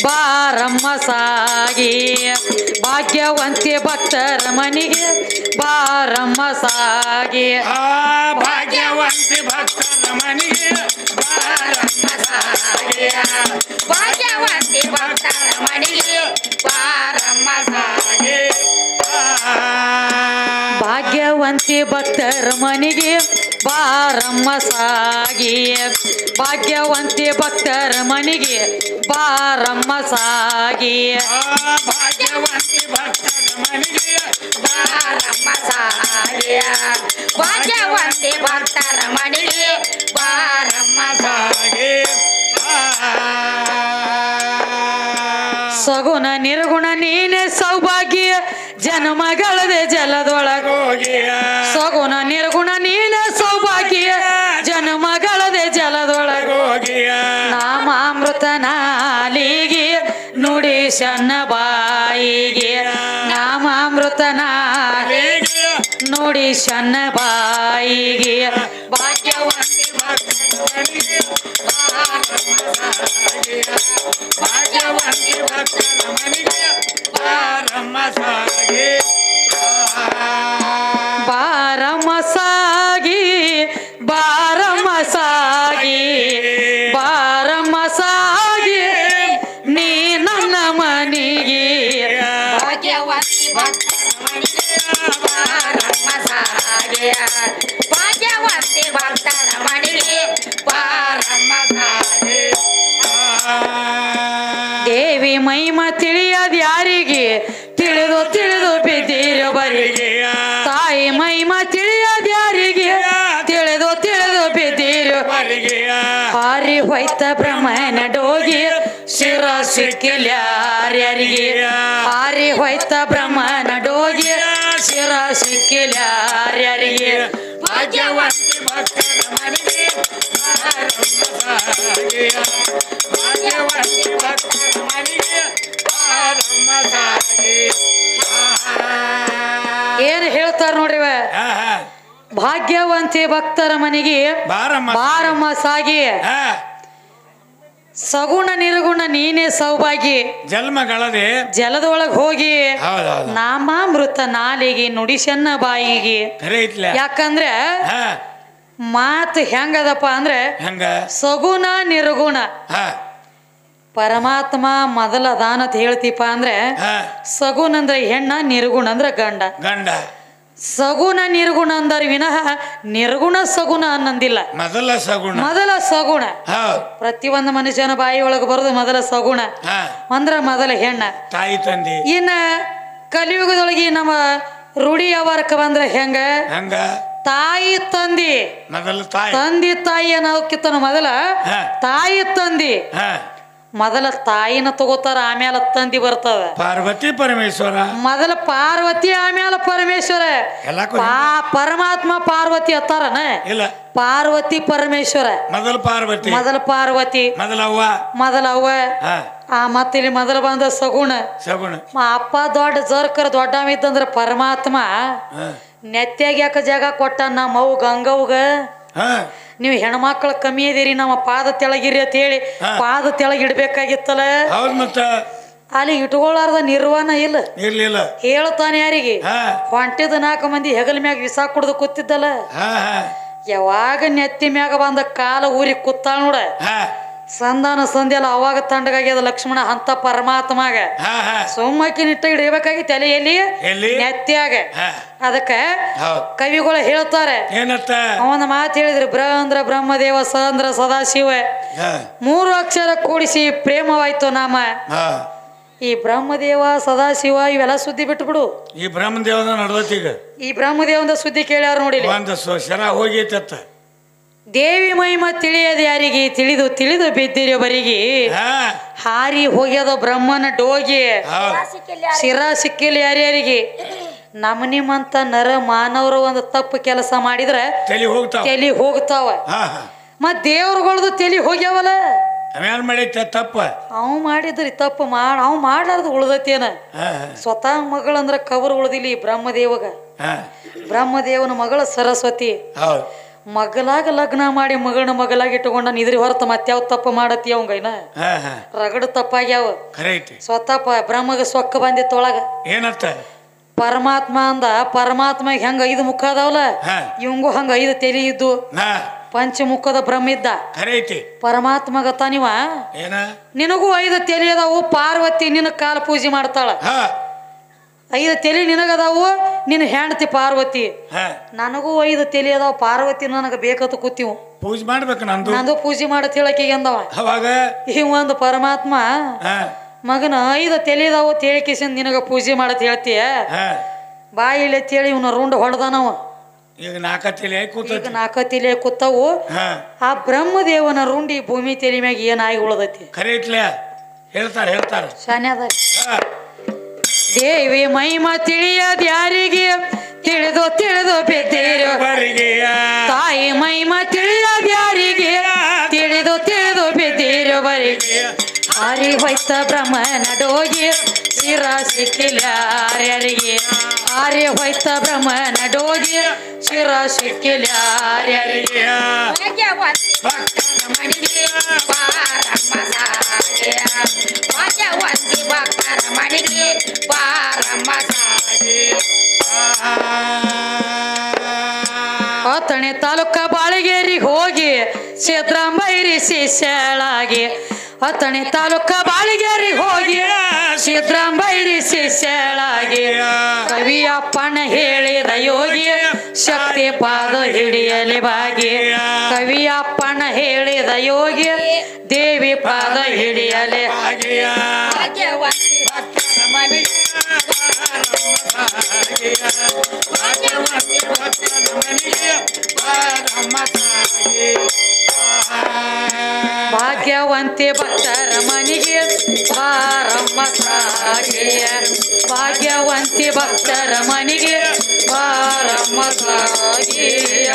ಬಾರಮ್ಮ ಸಾಗಿ ಭಾಗ್ಯವಂತಿ ಭಕ್ತರ ಮನೆಗೆ ಬಾರಮ್ಮ ಸಾಗಿ ಭಾಗ್ಯವಂತಿ ಭಕ್ತರ ಮನೆಗೆ ಬಾರಮ್ಮ ಸಾಗಿ ಭಾಗ್ಯವಂತಿ ಭಕ್ತರ ಮನೆಗೆ ಬಾರಮ್ಮ ಸಾಗಿ ಭಾಗ್ಯವಂತಿ ಭಕ್ತರ ಮನೆಗೆ ಬಾರಮ್ಮ ಸಾಗಿ ಭಾಗ್ಯವಂತಿ ಭಕ್ತರ ಮನೆಗೆ ಬಾರಮ್ಮ ಸಾಗಿ ಭಾಗ್ಯವಂತಿ ಭಕ್ತರ ಮನೆಗೆ ಬಾರಮ್ಮ ಸಾಗಿ ಭಾಗ್ಯವಂತಿ ಭಕ್ತರ ಮನೆಗೆ ಬಾರಮ್ಮ ಸಾಗಿ ಸಗುಣ ನಿರ್ಗುಣ ನೀನೆ ಸೌಭಾಗ್ಯ ಜನ್ಮಗಳದೆ ಜಲದೊಳಗ ಹೋಗಿಯ ಸಗುಣ ನಿರ್ಗುಣ ನೀನೆ ಸೌಭಾಗ್ಯ ಜನ್ಮಗಳದೆ ಜಲದೊಳಗ ಹೋಗಿಯ ನಾಮಾಮೃತ ನಾಲಿಗೆ ನುಡಿ ಸಣ್ಣ ಬಾಯಿಗೆ ನಾಮಾಮೃತ ನಾಲಿಗೆ ನುಡಿ ಸಣ್ಣ ಬಾಯಿಗೆ ಭಾಗ್ಯವಂತಿ ಭಕ್ತರ ಮನೆಗೆ ಭಾಗ್ಯವಂತಿ ಭಕ್ತರ ಮನೆಗೆ ಬಾರಮ್ಮ ಸಾಗಿ ಬಾರಮ್ಮ ಸಾಗಿ ಬಾರಮ್ಮ ಸಾಗಿ ಬಾರಮ್ಮ ಸಾಗಿ ನೀ ನನ್ನ ಮನೆಗೆ ಭಾಗ್ಯವಂತಿ ಭಕ್ತರ ಮನೆಗೆ ಬಾರಮ್ಮ ಸಾಗಿ ಭಾಗ್ಯವಂತಿ ಭಕ್ತರ ಮನೆಗೆ ಬಾರಮ್ಮ ಸಾಗಿ ದೇವಿ ಮಹಿಮ ತಿಳಿಯದ ಯಾರಿಗೆ ತಿಳಿದು ತಿಳಿದು ಬಿದ್ದೀರ ಬರಿಗೆ ತಾಯಿ ಮಹಿಮ ತಿಳಿಯದ ಯಾರಿಗೆ ತಿಳಿದು ತಿಳಿದು ಬಿದ್ದೀರ ಹಾರಿ ಹೋಯ್ತ ಬ್ರಹ್ಮನ ಡೋಗಿ ಶಿರ ಸಿಕ್ಕಿಲ್ಯಾರ್ಯಾರಿಗೆ ಹಾರಿ ಹೋಯ್ತ ಬ್ರಹ್ಮನ ಡೋಗಿ ಶಿರ ಸಿಕ್ಕಿಲ್ಯಾರ್ಯಾರಿಗೆ ಭಾಗ್ಯವಂತಿ ಭಕ್ತರ ಮನೆಗೆ ಬಾರಮ್ಮ ಸಾಗಿ ಭಾಗ್ಯವಂತಿ ಭಕ್ತರ ಮನೆಗೆ ಬಾರಮ್ಮ ಸಾಗಿ ಏನ್ ಹೇಳ್ತಾರ ನೋಡ್ರಿವ ಭಾಗ್ಯವಂತಿ ಭಕ್ತರ ಮನೆಗೆ ಬಾರಮ್ಮ ಬಾರಮ್ಮ ಸಾಗಿ ಸಗುಣ ನಿರ್ಗುಣ ನೀನೇ ಸೌಭಾಗ್ಯ ಜನ್ಮಗಳದೆ ಜಲದೊಳಗ ಹೋಗಿ ಹೌದೌದು ನಾಮಾಮೃತ ನಾಲಿಗೆ ನುಡಿಸನ್ನ ಬಾಯಿಗೆ ಖರೆ ಐತ್ಲೆ ಯಾಕಂದ್ರೆ ಮಾತು ಹೆಂಗದಪ್ಪ ಅಂದ್ರೆ ಹಂಗ ಸಗುಣ ನಿರ್ಗುಣ ಪರಮಾತ್ಮ ಮೊದಲ ಅದಾನ ಅಂತ ಹೇಳ್ತೀಪ ಅಂದ್ರೆ ಸಗುಣ ಅಂದ್ರೆ ಹೆಣ್ಣ ನಿರ್ಗುಣ ಅಂದ್ರೆ ಗಂಡ ಗಂಡ ಸಗುಣ ನಿರ್ಗುಣ ಅಂದರ್ ವಿನಃ ನಿರ್ಗುಣ ಸಗುಣ ಅನ್ನಂದಿಲ್ಲ ಮೊದಲ ಸಗುಣ ಮೊದಲ ಸಗುಣ ಹೌದ್ ಪ್ರತಿಯೊಂದು ಮನುಷ್ಯನ ಬಾಯಿ ಒಳಗೆ ಬರೋದು ಮೊದಲ ಸಗುಣ ಅಂದ್ರ ಮೊದಲ ಹೆಣ್ಣ ತಾಯಿ ತಂದಿ ಇನ್ನ ಕಲಿಯುಗದೊಳಗೆ ನಮ್ಮ ರೂಢಿ ಯಾವಾರಕ್ಕೆ ಬಂದ್ರೆ ಹೆಂಗ ಹಂಗ ತಾಯಿ ತಂದಿ ಮೊದಲ ತಾಯಿ ತಂದಿ ತಾಯಿ ಅನ್ನೋಕ್ಕಿಂತ ಮೊದಲ ತಾಯಿ ತಂದಿ ಮೊದಲ ತಾಯಿನ ತಗೋತಾರ ಆಮೇಲೆ ತಂದಿ ಬರ್ತದ ಪಾರ್ವತಿ ಪರಮೇಶ್ವರ ಮೊದಲ ಪಾರ್ವತಿ ಆಮೇಲೆ ಪರಮೇಶ್ವರ ಪರಮಾತ್ಮ ಪಾರ್ವತಿ ಅತ್ತಾರನ ಇಲ್ಲ ಪಾರ್ವತಿ ಪರಮೇಶ್ವರ ಮೊದಲ ಪಾರ್ವತಿ ಮೊದಲ ಪಾರ್ವತಿ ಮೊದಲ ಅವ್ವ ಮೊದಲ ಅವ್ವ ಮತ್ತ ಇಲ್ಲಿ ಮೊದಲ ಬಂದ ಸಗುಣ ಸಗುಣ ಅಪ್ಪ ದೊಡ್ಡ ಜರ್ಕರ್ ದೊಡ್ಡವ ಇದ್ದಂದ್ರ ಪರಮಾತ್ಮ ನೆತ್ಯಾಗ ಯಾಕ ಜಾಗ ಕೊಟ್ಟ ನಮ್ಮ ಅವು ಗಂಗವ್ಗ ನೀವು ಹೆಣ್ಮಕ್ಳು ಕಮ್ಮಿ ಇದೀರಿ ನಮ್ಮ ಪಾದ ತೆಳಗಿರಿ ಅಂತ ಹೇಳಿ ಪಾದ ತೆಳಗ್ ಇಡ್ಬೇಕಾಗಿತ್ತಲ್ಲ ಹೌದ್ ಮತ್ತ ಅಲ್ಲಿ ಇಟ್ಕೊಳ್ಳಾರ್ದ ನಿರ್ವಾಣ ಇಲ್ಲ ಇರ್ಲಿಲ್ಲ ಹೇಳ್ತಾನೆ ಯಾರಿಗೆ ಹೊಂಟಿದ 4 ಮಂದಿ ಹೆಗಲ ಮ್ಯಾಗ ವಿಸಾ ಕುಡ್ದು ಕೂತಿದ್ದಲ್ಲ ಯಾವಾಗ ನೆತ್ತಿ ಮ್ಯಾಗ ಬಂದ ಕಾಲ ಊರಿ ಕೂತಾಳ ನೋಡ ಸಂಧಾನ ಸಂಧ್ಯಲ್ಲ ಅವಾಗ ತಂಡಗಾಗ್ಯದ ಲಕ್ಷ್ಮಣ ಅಂತ ಪರಮಾತ್ಮಾಗ ಸೋಮಕ್ಕಿ ನಿಟ್ಟ ಹಿಡಿಬೇಕಾಗಿತ್ತು ಎಲ್ಲಿ ನೆತ್ಯಾಗ ಅದಕ್ಕ ಕವಿಗಳು ಹೇಳ್ತಾರೆ ಏನತ್ತ ಅವನ ಮಾತು ಹೇಳಿದ್ರು ಬ್ರ ಅಂದ್ರ ಬ್ರಹ್ಮದೇವ ಸ ಅಂದ್ರ ಸದಾಶಿವ 3 ಅಕ್ಷರ ಕೂಡಿಸಿ ಪ್ರೇಮವಾಯ್ತು ನಾಮ ಈ ಬ್ರಹ್ಮದೇವ ಸದಾಶಿವ ಇವೆಲ್ಲ ಸುದ್ದಿ ಬಿಟ್ಟು ಬಿಡು ಈ ಬ್ರಹ್ಮದೇವದ ನಡ್ದೈತಿ ಈಗ ಈ ಬ್ರಹ್ಮದೇವಂದ ಸುದ್ದಿ ಕೇಳ್ಯಾರ ನೋಡಿ ಒಂದ ಶರ ಹೋಗೈತತ್ತ ದೇವಿ ಮಹಿಮ ತಿಳಿಯದ ಯಾರಿಗೆ ತಿಳಿದು ತಿಳಿದು ಬಿದ್ದಿರಿ ಬರಿಗೆ ಹಾರಿ ಹೋಗ್ಯದ ಬ್ರಹ್ಮನ ಡೋಗಿ ಶಿರ ಸಿಕ್ಕಿಲ್ಲ ಯಾರ್ಯಾರಿಗೆ ನಮ್ಮ ನಿಮ್ಮಂತ ನರ ಮಾನವರು ಒಂದು ತಪ್ಪು ಕೆಲಸ ಮಾಡಿದ್ರೆ ತಲಿ ಹೋಗ್ತಾವ ಮತ್ ದೇವ್ರಗಳದು ತಲಿ ಹೋಗ್ಯಾವಲ್ಲ ಅವೇನ್ ಮಾಡೈತೆ ತಪ್ಪ ಅವ್ ಮಾಡಿದ್ರಿ ತಪ್ಪು ಅವ್ ಮಾಡ್ಲಾರ್ದು ಉಳ್ದತೇನ ಸ್ವತಃ ಮಗಳಂದ್ರ ಕಬರ್ ಉಳ್ದಿಲ್ಲ ಈ ಬ್ರಹ್ಮದೇವಗ ಬ್ರಹ್ಮದೇವನ ಮಗಳ ಸರಸ್ವತಿ ಮಗಲಾಗ ಲಗ್ನ ಮಾಡಿ ಮಗಳನ್ನ ಮಗಲಾಗಿ ಇಟ್ಟುಕೊಂಡ ಇದ್ರಿ ಹೊರತ ಮತ್ಯಾವ ತಪ್ಪ ಮಾಡತ್ತಿ ಅವಂಗೈನ ರಗಡ ತಪ್ಪಾಗ್ಯಾವ ಸ್ವತಃ ಬ್ರಹ್ಮಗೆ ಸೊಕ್ಕ ಬಂದಿತ್ತೊಳಗ ಏನಂತ ಪರಮಾತ್ಮ ಅಂದ ಪರಮಾತ್ಮ ಹೆಂಗ 5 ಮುಖ ಅದಾವಲ್ಲ ಇವಂಗು ಹಂಗ 5 ತಲೆ ಇದ್ದು ಪಂಚಮುಖದ ಬ್ರಹ್ಮ ಇದ್ದ ಪರಮಾತ್ಮಗತ್ತ ನೀವ ನಿನಗೂ 5 ತಲೆ ಅದಾವು ಪಾರ್ವತಿ ನಿನ್ನ ಕಾಲ ಪೂಜೆ ಮಾಡ್ತಾಳ 5 ತಲೆ ನಿನಗದಾವು ನಿನ್ನ ಹೆಂಡತಿ ಪಾರ್ವತಿ ನನಗೂ 5 ತಲೆ ಅದಾವ ಪಾರ್ವತಿ ನನಗ ಬೇಕಂತ ಕೂತೀವು ಪೂಜೆ ಮಾಡ್ಬೇಕು ನಂದು ಪೂಜೆ ಮಾಡತ್ ಹೇಳಕ್ಕೆ ಅಂದವ ಇವ ಒಂದು ಪರಮಾತ್ಮ ಮಗನ 5 ತಲೆ ಅದಾವು ತೇಳಿಕಿಸಿಂದ ನಿನಗ ಪೂಜೆ ಮಾಡತ್ ಹೇಳ್ತೀಯ ಬಾಯಿಲೆ ತೇಳಿ ಇವನ ರುಂಡ್ ಹೊಡೆದಾನವ ಈಗ 4 ತಲೆ ಕೂತಾವು ಆ ಬ್ರಹ್ಮದೇವನ ರುಂಡಿ ಭೂಮಿ ತಲೆ ಮ್ಯಾಗ ಏನಾಗಿ ಉಳದೈತಿ ಹೇಳ್ತಾರ ಶಾನ್ಯಾದ ದೇವಿ ಮಹಿಮಾ ತಿಳಿಯದ ಯಾರಿಗೆ ತಿಳಿದು ಬಿದ್ದೀರೋ ತಾಯಿ ಮಹಿಮಾ ತಿಳಿಯದ ಯಾರಿಗೆ ತಿಳಿದು ಬಿದ್ದೀರೋ ಬರಿಗೆ ಆರಿ ಹೋಯ್ತ ಬ್ರಹ್ಮನ ಡೋಗಿ ಶಿರ ಸಿಕ್ಕಿಲ್ಲ ಯಾರಿಗೆ ಆರಿ ಹೋಯ್ತ ಬ್ರಹ್ಮನ ಡೋಗಿ ಶಿರ ಸಿಕ್ಕಿಲ್ಲ ಯಾರಿಗೆ ಅಥಣಿ ತಾಲೂಕ ಬಾಳಗೇರಿ ಹೋಗಿ ಸಿದ್ರಾಂಬೈರಿ ಶಿಷ್ಯಳಾಗಿ ಅಥಣಿ ತಾಲೂಕ ಬಾಳಗೇರಿ ಹೋಗಿ ಸಿದ್ರಾಂಬೈರಿ ಶಿಷ್ಯಳಾಗಿ ಕವಿಯಪ್ಪನ ಹೇಳಿದ ಯೋಗಿ ಶಕ್ತಿ ಪಾದ ಹಿಡಿಯಲಿ ಬಾಗಿ ಕವಿಯಪ್ಪನ ಹೇಳಿದ ಯೋಗಿ ದೇವಿ ಪಾದ ಹಿಡಿಯಲಿ ಭಾಗ್ಯವಂತಿ ಭಕ್ತರ ಮನಿಗೆ ಬಾರಮ್ಮ ಸಾಗಿಯ ಭಾಗ್ಯವಂತಿ ಭಕ್ತರ ಮನಿಗೆ ಬಾರಮ್ಮ ಸಾಗಿಯ